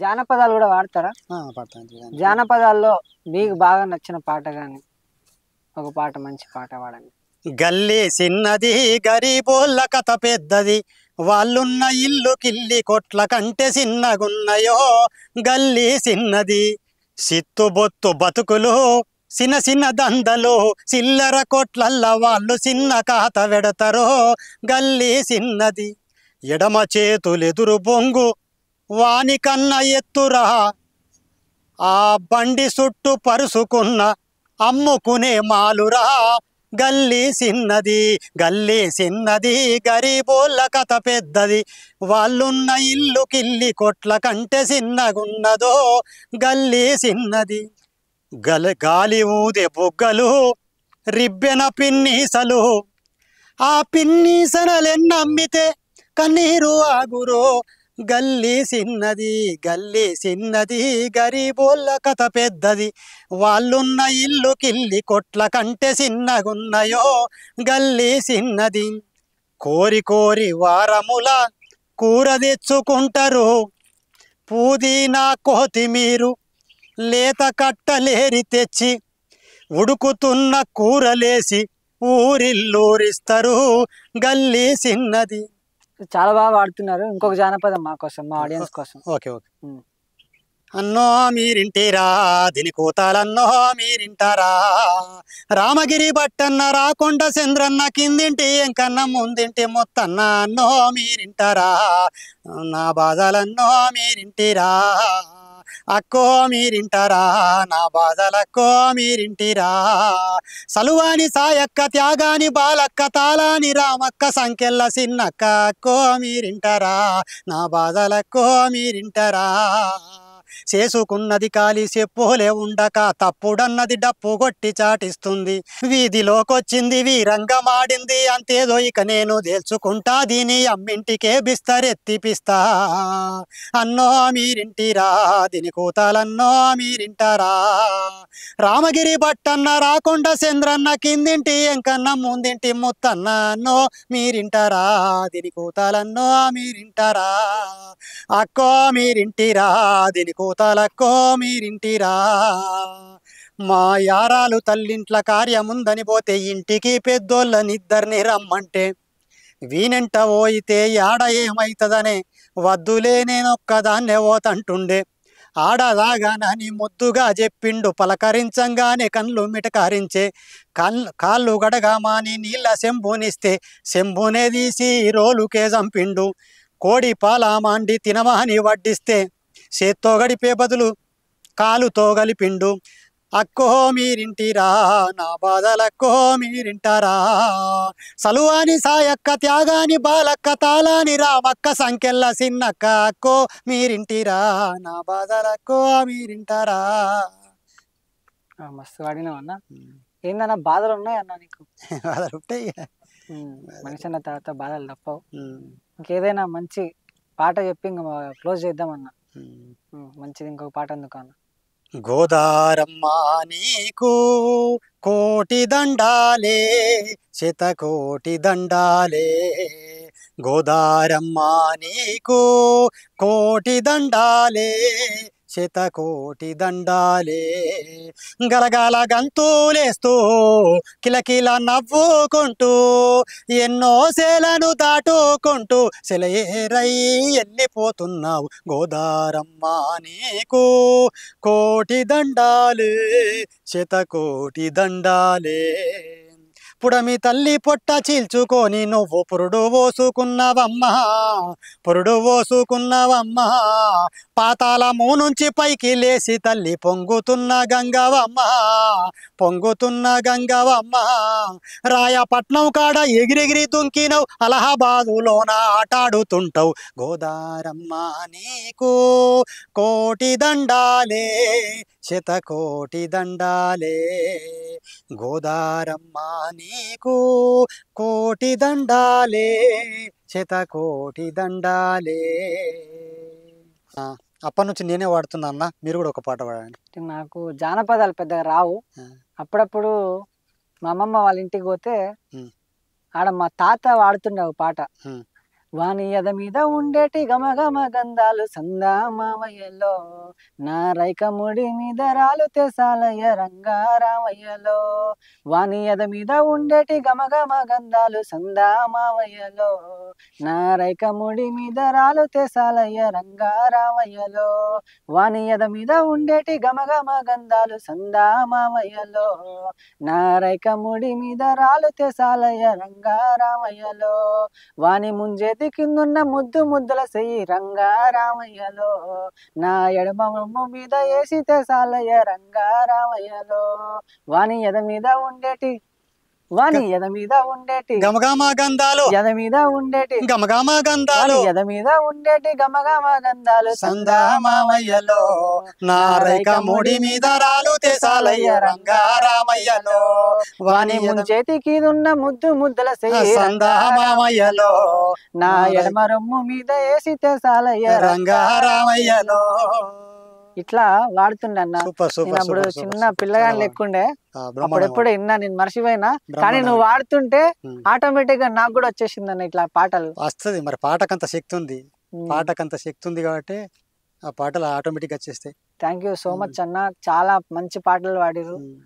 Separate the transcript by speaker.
Speaker 1: జానపదాలు కూడా వాడతారా?
Speaker 2: పడతాను.
Speaker 1: జానపదాల్లో మీకు బాగా నచ్చిన పాట కానీ ఒక పాట, మంచి పాట వాడండి.
Speaker 2: గల్లీ చిన్నది గరీబోళ్ళ కథ పెద్దది, వాళ్ళున్న ఇల్లు కిల్లి కొట్ల కంటే చిన్నగున్నయో. గల్లీ చిన్నది సిత్తు బొత్తు బతుకులు, చిన్న చిన్న దందలు, చిల్లర కొట్లల్ల వాళ్ళు చిన్న కాత వెడతారో. గల్లీ చిన్నది ఎడమ చేతులెదురు బొంగు, వాని కన్న ఎత్తురా, ఆ బండి చుట్టూ పరుసుకున్న అమ్ముకునే మాలురా. గల్లీ చిన్నది గల్లీ చిన్నది గరీబోళ్ళ కథ పెద్దది, వాళ్ళున్న ఇల్లు కిల్లి కొట్ల కంటే చిన్నగున్నదో. గల్లీ చిన్నది గాలి ఊదే బొగ్గలు, రిబ్బెన పిన్నీసలు, ఆ పిన్నీసనలెన్నమ్మితే కన్నీరు ఆగురో. గల్లీ చిన్నది గల్లీ చిన్నది గరీబోళ్ళ కథ పెద్దది, వాళ్ళున్న ఇల్లు కిల్లి కొట్ల కంటే చిన్నగున్నయో. గల్లీ చిన్నది కోరి కోరి వారముల కూర తెచ్చుకుంటారు, పుదీనా కొత్తిమీరు లేత కట్టలేరి తెచ్చి ఉడుకుతున్న కూరలేసి ఊరిల్లూరిస్తారు. గల్లీ చిన్నది.
Speaker 1: చాలా బాగా వాడుతున్నారు. ఇంకొక జానపదం మా కోసం, మా ఆడియన్స్ కోసం.
Speaker 2: ఓకే. అన్నో మీరింటిరా దీని కూతాలన్నో మీరింటారా, రామగిరి బట్టన్న రాకొండ చంద్రన్న కిందింటి ఎంకన్న ముందింటి మొత్తన్న అన్నో మీరింటారా, నా బాధలన్నో మీరింటిరా, అక్కో మీరింటారా, నా బాధలక్కో మీరింటిరా. సలువాని సాయక్క త్యాగాని బాలక్క తాళాని రామక్క సంకెళ్ళ సిన్నక్క అక్కో మీరింటారా, నా బాధలక్కో మీరింటారా. చేసుకున్నది కాలి చెప్పులే ఉండక తప్పుడన్నది డప్పు కొట్టి చాటిస్తుంది, వీధిలోకొచ్చింది వీరంగమాడింది అంతేదో ఇక నేను తెలుసుకుంటా, దీని అమ్మింటికే బిస్తరెత్తిపిస్తా. అన్నో మీరింటిరా దీని కూతాలన్నో మీరింటారా, రామగిరి బట్టన్న రాకొండ చంద్రన్న కిందింటి ఎంకన్న ముందింటి ముత్తన్న అన్నో మీరింటారా, దీని కూతాలన్నో మీరింటారా, అక్కో మీరింటిరా దీని కూతాలక్కో మీరింటిరా. మా యారాలు తల్లింట్ల కార్యముందని పోతే ఇంటికి పెద్దోళ్ళనిద్దరిని రమ్మంటే వీనెంట పోయితే యాడ ఏమైతుందనే వద్దులే నేనొక్కదాన్నే పోతంటుండే. ఆడదాగానని ముద్దుగా చెప్పిండు పలకరించంగానే కళ్ళు మిటకారించే, కాళ్ళు గడగామాని నీళ్ళ శంభునిస్తే శంభునే తీసి రోలుకే చంపిండు, కోడి పాల మాండి తినమాని వడ్డిస్తే చేత్తో గడిపే బదులు కాలుతో గలిపిండు. అక్కో మీరింటిరా నా బాధలక్కో మీరింటారా, సలువాని సాయక్క త్యాగాని బాలక్క తాళాని రామక్క సంకెళ్ళ సిన్నక్క అక్కో మీరింటిరా, నా బాధలక్కో మీరింటారా.
Speaker 1: మస్తు వాడినావు అన్న. ఏందన్నా బాధలు ఉన్నాయన్నా నీకు?
Speaker 2: బాధలు ఉంటాయి,
Speaker 1: మనిషి అన్న తర్వాత బాధలు తప్పవు. ఇంకేదైనా మంచి పాట చెప్పి ఇంకా క్లోజ్ చేద్దామన్నా. మంచిది ఇంకొక పాట ఎందుకు అన్న?
Speaker 2: గోదారమ్మ నీకు కోటి దండాలే, శతకోటి దండాలే, గోదారమ్మ నీకు కోటి దండాలే, శతకోటి దండాలే. గలగల గంతులేస్తూ కిలకిల నవ్వుకుంటూ ఎన్నో సేలను దాటుకుంటూ సెలయేరై వెళ్ళిపోతున్నావు, గోదారమ్మ నీకు కోటి దండాలే, శతకోటి దండాలే. పుడమి తల్లి పొట్ట చీల్చుకొని నువ్వు పురుడు పోసుకున్నావమ్మా, పురుడు పోసుకున్నావమ్మా, పాతాళము నుంచి పైకి లేసి తల్లి పొంగుతున్న గంగవమ్మ, పొంగుతున్న గంగవమ్మ. రాయపట్నం కాడ ఎగిరెగిరి దుంకినవు, అలహాబాదులోన ఆటాడుతుంటావు, గోదారమ్మ నీకు కోటి దండాలే, శతకోటి దండాలే, గోదారమ్మ నీకు కోటి దండాలే, శతకోటి దండాలే. అప్పటి నుంచి నేనే వాడుతున్నా అన్న, మీరు కూడా ఒక పాట పాడండి.
Speaker 1: నాకు జానపదాలు పెద్దగా రావు. అప్పుడప్పుడు మా అమ్మమ్మ వాళ్ళ ఇంటికి పోతే ఆడ మా తాత వాడుతుండే ఒక పాట, వాని ఎద మీద ఉండేటి గమగమ గంధాలు సందామామయ్యలో, నా రైకముడి మీద రాలు తెసాలయ్య రంగారామయ్యలో. వాని ఎద మీద ఉండేటి గమగమ గంధాలు సందామామయ్యలో, నా రైకముడి మీద రాలు తెసాలయ్య రంగారామయ్యలో. వాని ఎద మీద ఉండేటి గమగమ గంధాలు సందామామయ్యలో, నా రైకముడి మీద రాలు తెసాలయ్య రంగారామయ్యలో. వాని ముంజేతి కిందున్న ముద్దు ముద్దుల సెయ్యి రంగారామయ్యలో, నా ఎడమ రొమ్ము మీద వేసి తెసాలయ్య రంగారామయ్యలో. వాని ఎద మీద ఉండేటి
Speaker 2: గమగమ గంధాలు
Speaker 1: ఎద మీద ఉండేటి
Speaker 2: గమగమ గంధాలు
Speaker 1: ఎద మీద ఉండేటి గమగమ గంధాలు
Speaker 2: సందామామయ్యలో, నా రైకముడి మీద రాలు తెసాలయ్య రంగారామయ్యలో.
Speaker 1: వాని ముంచేతికి ఉన్న ముద్దు ముద్దల సెయ్యి
Speaker 2: సందామామయ్యలో,
Speaker 1: నా ఎడమ రొమ్ము మీద వేసి తెసాలయ్య
Speaker 2: రంగారామయ్యలో.
Speaker 1: ఇట్లా వాడుతుండన్న.
Speaker 2: సూపర్
Speaker 1: నేను
Speaker 2: సూపర్
Speaker 1: అప్పుడు
Speaker 2: సూపర్
Speaker 1: చిన్న
Speaker 2: సూపర్.
Speaker 1: పిల్లగాని లెక్కుండే, అప్పుడెప్పుడు విన్నా, నేను మర్చిపోయినా. కానీ
Speaker 2: బ్రహ్మాండం.
Speaker 1: నువ్వు వాడుతుంటే
Speaker 2: ఉమ్.
Speaker 1: ఆటోమేటిక్ గా నాకు కూడా వచ్చేసింది అన్న ఇట్లా పాటలు.
Speaker 2: వస్తుంది మరి, పాటకంత శక్తి ఉంది,
Speaker 1: ఉమ్.
Speaker 2: పాటకంత శక్తి ఉంది కాబట్టి ఆ పాటలు ఆటోమేటిక్ వచ్చేస్తాయి.
Speaker 1: థ్యాంక్ యూ సో మచ్ అన్న, చాలా మంచి పాటలు పాడిరు.
Speaker 2: ఉమ్.